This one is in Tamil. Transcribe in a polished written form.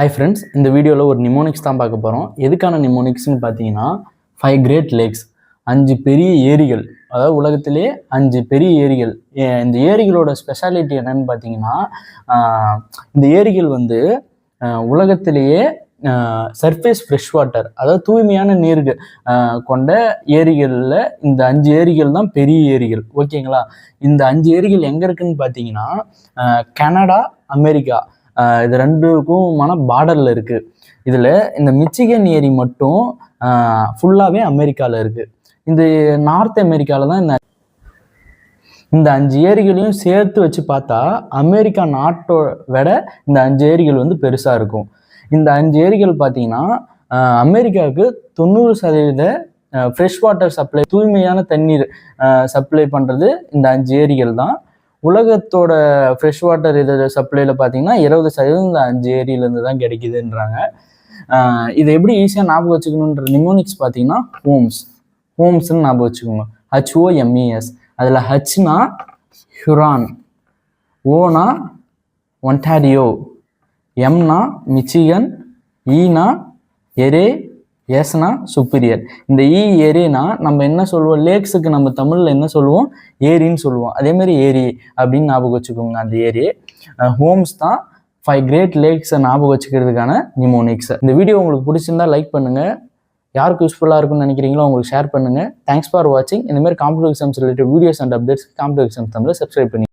ஹாய் ஃப்ரெண்ட்ஸ், இந்த வீடியோவில் ஒரு நிமோனிக்ஸ் தான் பார்க்க போகிறோம். எதுக்கான நிமோனிக்ஸ்னு பார்த்தீங்கன்னா 5 கிரேட் லேக்ஸ், 5 பெரிய ஏரிகள். அதாவது உலகத்திலே 5 பெரிய ஏரிகள். இந்த ஏரிகளோட ஸ்பெஷாலிட்டி என்னன்னு பார்த்தீங்கன்னா, இந்த ஏரிகள் வந்து உலகத்திலேயே சர்ஃபேஸ் ஃப்ரெஷ் வாட்டர், அதாவது தூய்மையான நீர் கொண்ட ஏரிகளில் இந்த 5 ஏரிகள் தான் பெரிய ஏரிகள். ஓகேங்களா? இந்த 5 ஏரிகள் எங்கே இருக்குன்னு பார்த்தீங்கன்னா, கனடா, அமெரிக்கா இது ரெண்டுக்குமான பார்டரில் இருக்குது. இதில் இந்த மிச்சிகன் ஏரி மட்டும் ஃபுல்லாகவே அமெரிக்காவில் இருக்குது. இந்த நார்த் அமெரிக்காவில் தான் இந்த 5 ஏரிகளையும் சேர்த்து வச்சு பார்த்தா அமெரிக்கா நாட்டோட விட இந்த 5 ஏரிகள் வந்து பெருசாக இருக்கும். இந்த 5 ஏரிகள் பார்த்தீங்கன்னா அமெரிக்காவுக்கு 90% ஃப்ரெஷ் வாட்டர் சப்ளை, தூய்மையான தண்ணீர் சப்ளை பண்ணுறது இந்த 5 ஏரிகள் தான். உலகத்தோட ஃப்ரெஷ் வாட்டர் இது சப்ளையில் பார்த்தீங்கன்னா 20% இந்த 5 ஏரியிலேருந்து தான் கிடைக்குதுன்றாங்க. இதை எப்படி ஈஸியாக ஞாபகம் வச்சுக்கணுன்ற நிமோனிக்ஸ் பார்த்தீங்கன்னா ஹோம்ஸ்ன்னு ஞாபகம் வச்சுக்கோங்க. HOMES. அதில் ஹச்னா ஹுரான், ஓனா ஒன்டாரியோ, எம்னா மிச்சிகன், ஈனா எரே, ஏஸ்னா சுப்பீரியர். இந்த ஏரினா நம்ம என்ன சொல்லுவோம், லேக்ஸுக்கு நம்ம தமிழில் என்ன சொல்லுவோம், ஏரின்னு சொல்லுவோம். அதேமாதிரி ஏரி அப்படின்னு ஞாபகம் வச்சுக்கோங்க. அந்த ஏரி ஹோம்ஸ் தான் 5 கிரேட் லேக்ஸை ஞாபகம் வச்சுக்கிறதுக்கான நிமோனிக்ஸ். இந்த வீடியோ உங்களுக்கு பிடிச்சிருந்தா லைக் பண்ணுங்கள். யாருக்கு யூஸ்ஃபுல்லாக இருக்குன்னு நினைக்கிறீங்களோ உங்களுக்கு ஷேர் பண்ணுங்கள். தேங்க்ஸ் ஃபார் வாட்சிங். இந்தமாதிரி competitive exams related videos and updates competitive exams தமிழில் சப்ஸ்கிரைப் பண்ணி